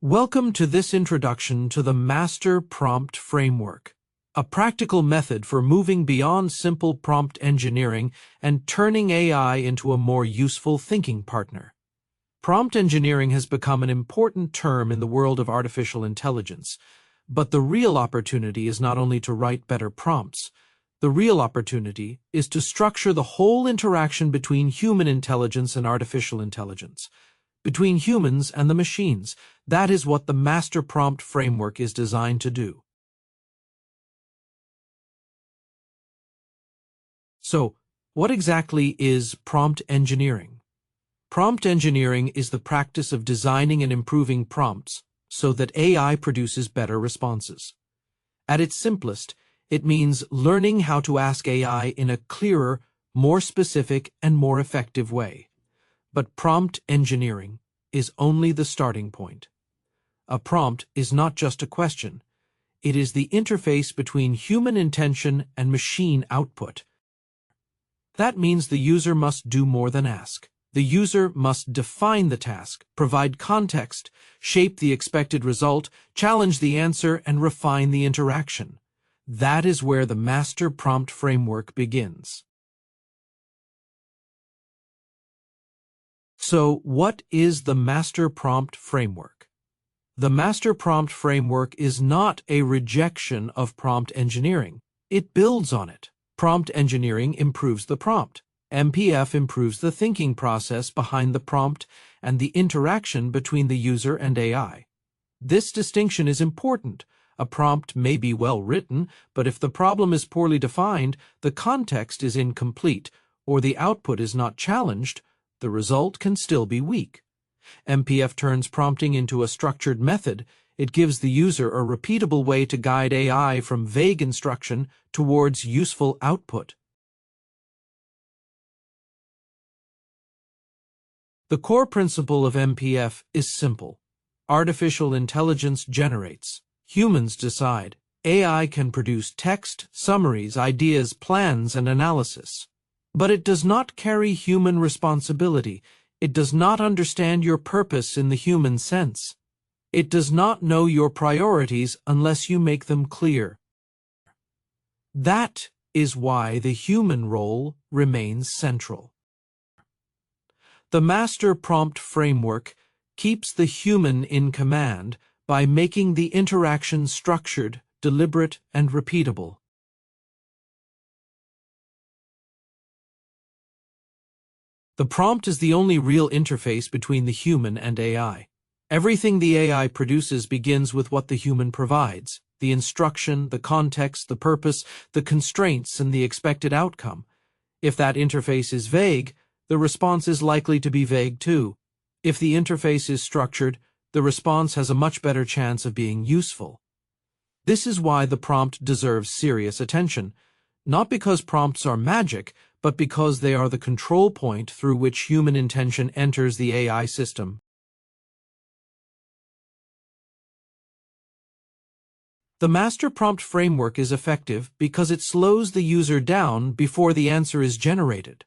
Welcome to this introduction to the Master Prompt Framework, a practical method for moving beyond simple prompt engineering and turning AI into a more useful thinking partner. Prompt engineering has become an important term in the world of artificial intelligence, but the real opportunity is not only to write better prompts. The real opportunity is to structure the whole interaction between human intelligence and artificial intelligence, between humans and the machines. That is what the Master Prompt Framework is designed to do. So, what exactly is prompt engineering? Prompt engineering is the practice of designing and improving prompts so that AI produces better responses. At its simplest, it means learning how to ask AI in a clearer, more specific, and more effective way. But prompt engineering is only the starting point. A prompt is not just a question. It is the interface between human intention and machine output. That means the user must do more than ask. The user must define the task, provide context, shape the expected result, challenge the answer, and refine the interaction. That is where the Master Prompt Framework begins. So, what is the Master Prompt Framework? The Master Prompt Framework is not a rejection of prompt engineering. It builds on it. Prompt engineering improves the prompt. MPF improves the thinking process behind the prompt and the interaction between the user and AI. This distinction is important. A prompt may be well written, but if the problem is poorly defined, the context is incomplete, or the output is not challenged, the result can still be weak. MPF turns prompting into a structured method. It gives the user a repeatable way to guide AI from vague instruction towards useful output. The core principle of MPF is simple. Artificial intelligence generates. Humans decide. AI can produce text, summaries, ideas, plans, and analysis. But it does not carry human responsibility. It does not understand your purpose in the human sense. It does not know your priorities unless you make them clear. That is why the human role remains central. The Master Prompt Framework keeps the human in command by making the interaction structured, deliberate, and repeatable. The prompt is the only real interface between the human and AI. Everything the AI produces begins with what the human provides: the instruction, the context, the purpose, the constraints, and the expected outcome. If that interface is vague, the response is likely to be vague too. If the interface is structured, the response has a much better chance of being useful. This is why the prompt deserves serious attention, not because prompts are magic, but because they are the control point through which human intention enters the AI system. The Master Prompt Framework is effective because it slows the user down before the answer is generated.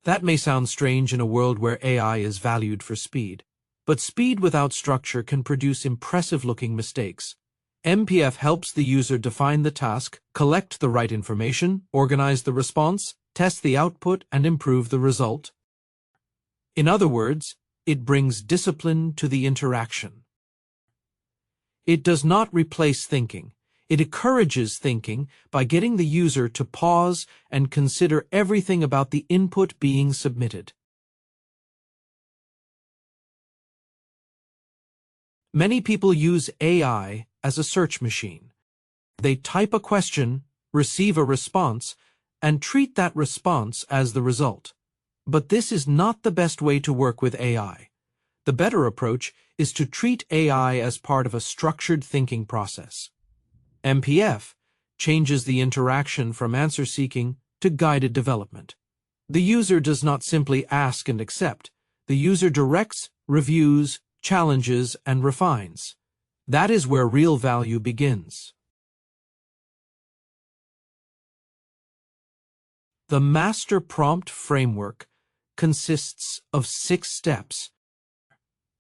That may sound strange in a world where AI is valued for speed, but speed without structure can produce impressive-looking mistakes. MPF helps the user define the task, collect the right information, organize the response, test the output, and improve the result. In other words, it brings discipline to the interaction. It does not replace thinking. It encourages thinking by getting the user to pause and consider everything about the input being submitted. Many people use AI as a search machine. They type a question, receive a response, and treat that response as the result. But this is not the best way to work with AI. The better approach is to treat AI as part of a structured thinking process. MPF changes the interaction from answer-seeking to guided development. The user does not simply ask and accept. The user directs, reviews, challenges, and refines. That is where real value begins. The Master Prompt Framework consists of 6 steps.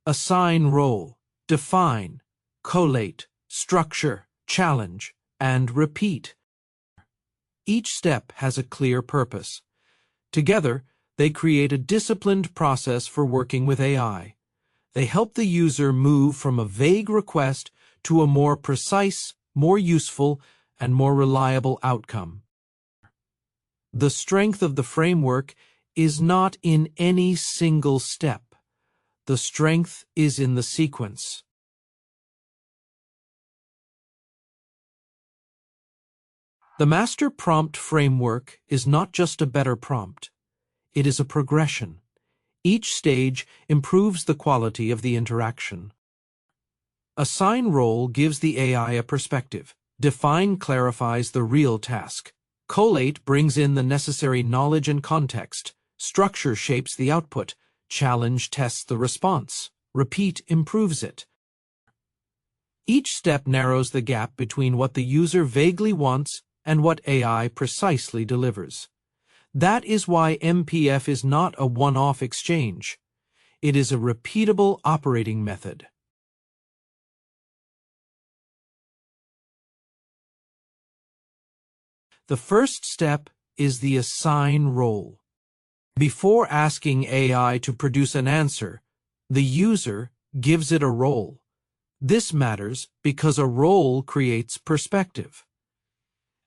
Assign role. define, collate, structure, challenge, and repeat. Each step has a clear purpose. Together, they create a disciplined process for working with AI. They help the user move from a vague request to a more precise, more useful, and more reliable outcome. The strength of the framework is not in any single step. The strength is in the sequence. The master prompt framework is not just a better prompt. It is a progression. Each stage improves the quality of the interaction. Assign role gives the AI a perspective. Define clarifies the real task. Collate brings in the necessary knowledge and context. Structure shapes the output. Challenge tests the response. Repeat improves it. Each step narrows the gap between what the user vaguely wants and what AI precisely delivers. That is why MPF is not a one-off exchange. It is a repeatable operating method. The first step is the assign role. Before asking AI to produce an answer, the user gives it a role. This matters because a role creates perspective.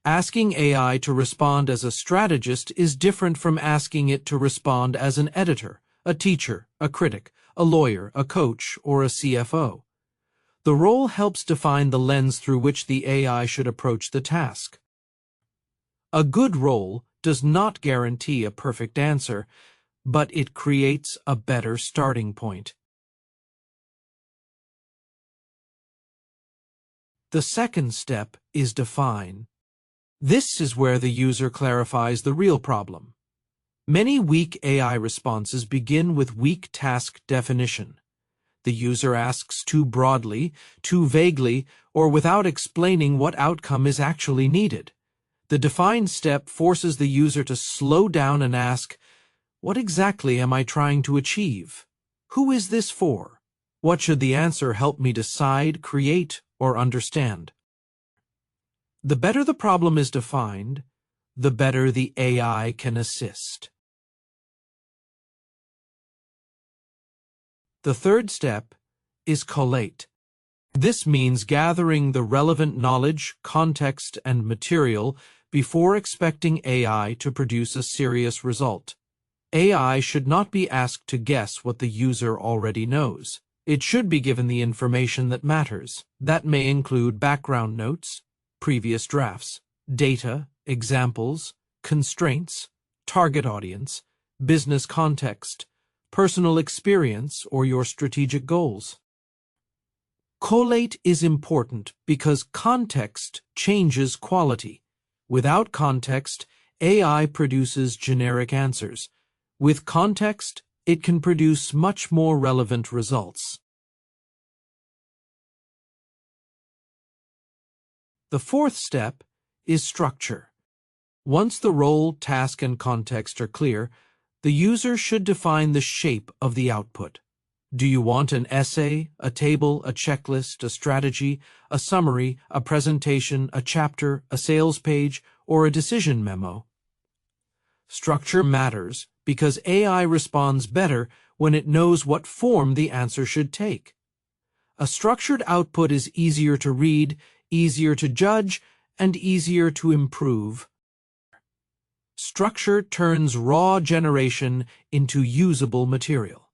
Asking AI to respond as a strategist is different from asking it to respond as an editor, a teacher, a critic, a lawyer, a coach, or a CFO. The role helps define the lens through which the AI should approach the task. A good role does not guarantee a perfect answer, but it creates a better starting point. The second step is define. This is where the user clarifies the real problem. Many weak AI responses begin with weak task definition. The user asks too broadly, too vaguely, or without explaining what outcome is actually needed. The define step forces the user to slow down and ask, what exactly am I trying to achieve? Who is this for? What should the answer help me decide, create, or understand? The better the problem is defined, the better the AI can assist. The third step is collate. This means gathering the relevant knowledge, context, and material before expecting AI to produce a serious result. AI should not be asked to guess what the user already knows. It should be given the information that matters. That may include background notes, previous drafts, data, examples, constraints, target audience, business context, personal experience, or your strategic goals. Collate is important because context changes quality. Without context, AI produces generic answers. With context, it can produce much more relevant results. The fourth step is structure. Once the role, task, and context are clear, the user should define the shape of the output. Do you want an essay, a table, a checklist, a strategy, a summary, a presentation, a chapter, a sales page, or a decision memo? Structure matters because AI responds better when it knows what form the answer should take. A structured output is easier to read, easier to judge, and easier to improve. Structure turns raw generation into usable material.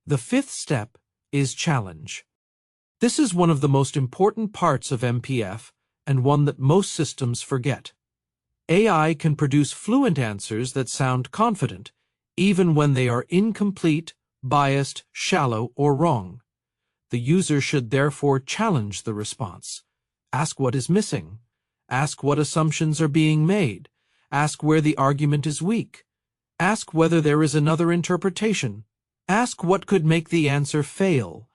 The fifth step is challenge. This is one of the most important parts of MPF and one that most systems forget. AI can produce fluent answers that sound confident, even when they are incomplete, biased, shallow, or wrong. The user should therefore challenge the response. Ask what is missing. Ask what assumptions are being made. Ask where the argument is weak. Ask whether there is another interpretation. Ask what could make the answer fail.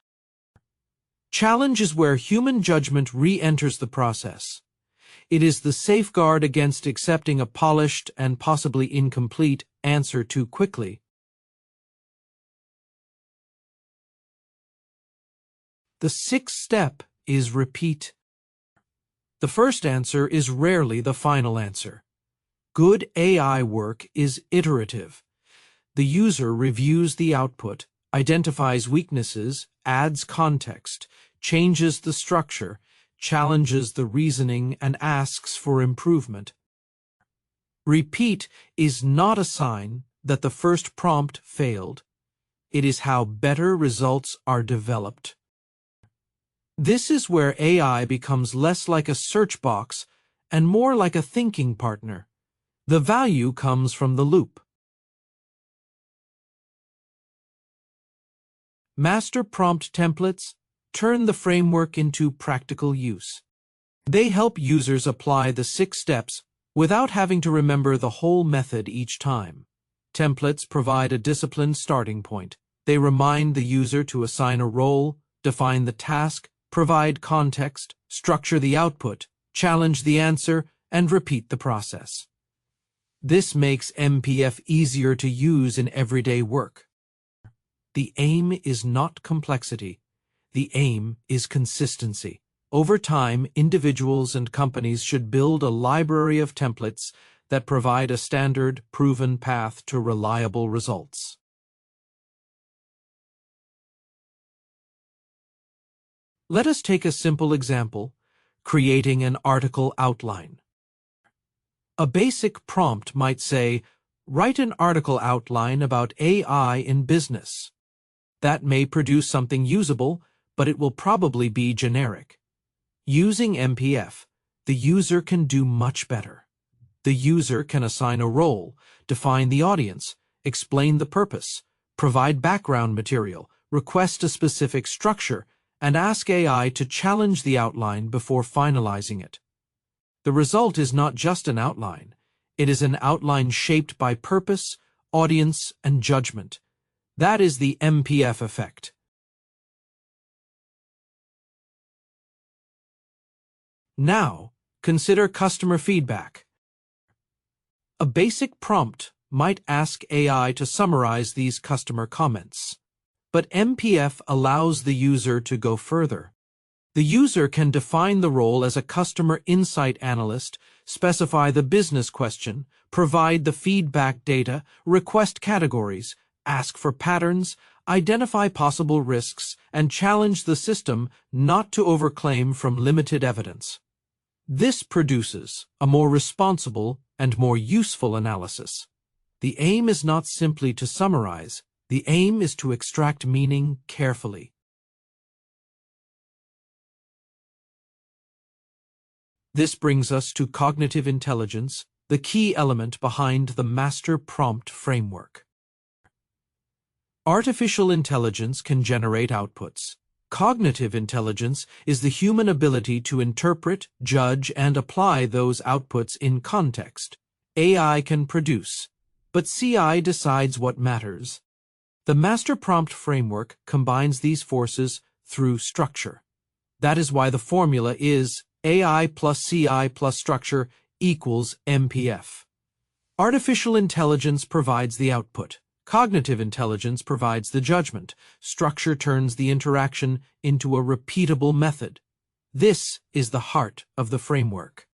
Challenge is where human judgment re-enters the process. It is the safeguard against accepting a polished and possibly incomplete answer too quickly. The sixth step is repeat. The first answer is rarely the final answer. Good AI work is iterative. The user reviews the output, identifies weaknesses, adds context, changes the structure, challenges the reasoning, and asks for improvement. Repeat is not a sign that the first prompt failed. It is how better results are developed. This is where AI becomes less like a search box and more like a thinking partner. The value comes from the loop. Master prompt templates turn the framework into practical use. They help users apply the 6 steps without having to remember the whole method each time. Templates provide a disciplined starting point. They remind the user to assign a role, define the task, provide context, structure the output, challenge the answer, and repeat the process. This makes MPF easier to use in everyday work. The aim is not complexity. The aim is consistency. Over time, individuals and companies should build a library of templates that provide a standard, proven path to reliable results. Let us take a simple example, creating an article outline. A basic prompt might say, write an article outline about AI in business. That may produce something usable, but it will probably be generic. Using MPF, the user can do much better. The user can assign a role, define the audience, explain the purpose, provide background material, request a specific structure, and ask AI to challenge the outline before finalizing it. The result is not just an outline. It is an outline shaped by purpose, audience, and judgment. That is the MPF effect. Now, consider customer feedback. A basic prompt might ask AI to summarize these customer comments. But MPF allows the user to go further. The user can define the role as a customer insight analyst, specify the business question, provide the feedback data, request categories, ask for patterns, identify possible risks, and challenge the system not to overclaim from limited evidence. This produces a more responsible and more useful analysis. The aim is not simply to summarize. The aim is to extract meaning carefully. This brings us to cognitive intelligence, the key element behind the master prompt framework. Artificial intelligence can generate outputs. Cognitive intelligence is the human ability to interpret, judge, and apply those outputs in context. AI can produce, but CI decides what matters. The master prompt framework combines these forces through structure. That is why the formula is AI plus CI plus structure equals MPF. Artificial intelligence provides the output. Cognitive intelligence provides the judgment. Structure turns the interaction into a repeatable method. This is the heart of the framework.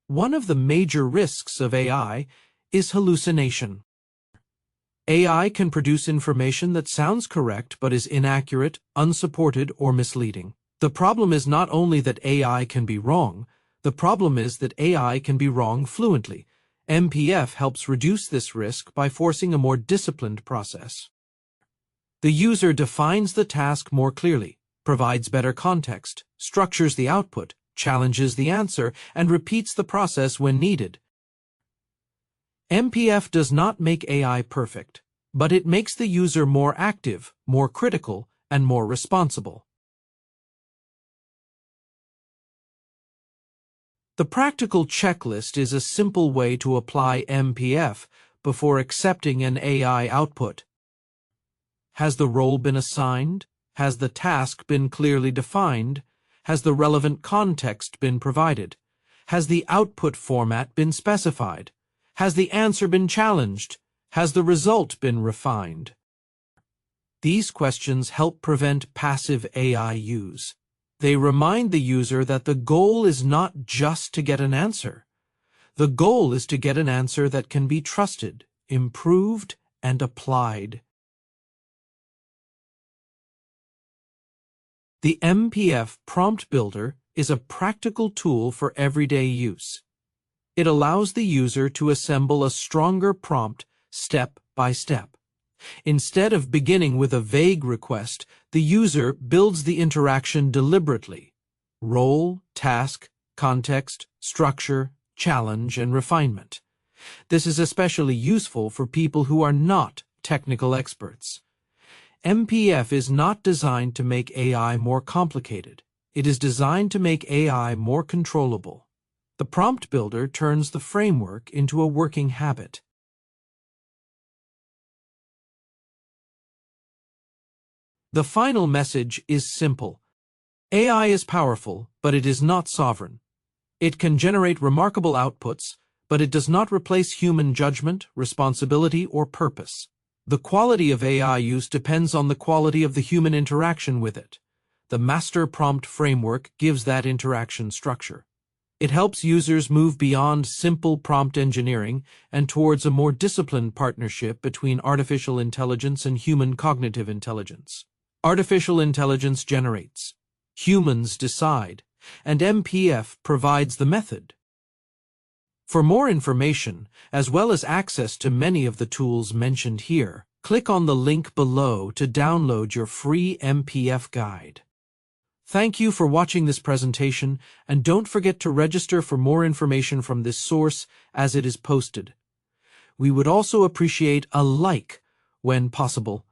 One of the major risks of AI is hallucination. AI can produce information that sounds correct but is inaccurate, unsupported, or misleading. The problem is not only that AI can be wrong, the problem is that AI can be wrong fluently. MPF helps reduce this risk by forcing a more disciplined process. The user defines the task more clearly, provides better context, structures the output, challenges the answer, and repeats the process when needed. MPF does not make AI perfect, but it makes the user more active, more critical, and more responsible. The practical checklist is a simple way to apply MPF before accepting an AI output. Has the role been assigned? Has the task been clearly defined? Has the relevant context been provided? Has the output format been specified? Has the answer been challenged? Has the result been refined? These questions help prevent passive AI use. They remind the user that the goal is not just to get an answer. The goal is to get an answer that can be trusted, improved, and applied. The MPF Prompt Builder is a practical tool for everyday use. It allows the user to assemble a stronger prompt step by step. Instead of beginning with a vague request, the user builds the interaction deliberately. Role, task, context, structure, challenge, and refinement. This is especially useful for people who are not technical experts. MPF is not designed to make AI more complicated. It is designed to make AI more controllable. The prompt builder turns the framework into a working habit. The final message is simple. AI is powerful, but it is not sovereign. It can generate remarkable outputs, but it does not replace human judgment, responsibility, or purpose. The quality of AI use depends on the quality of the human interaction with it. The Master Prompt Framework gives that interaction structure. It helps users move beyond simple prompt engineering and towards a more disciplined partnership between artificial intelligence and human cognitive intelligence. Artificial intelligence generates, humans decide, and MPF provides the method. For more information, as well as access to many of the tools mentioned here, click on the link below to download your free MPF guide. Thank you for watching this presentation, and don't forget to register for more information from this source as it is posted. We would also appreciate a like when possible.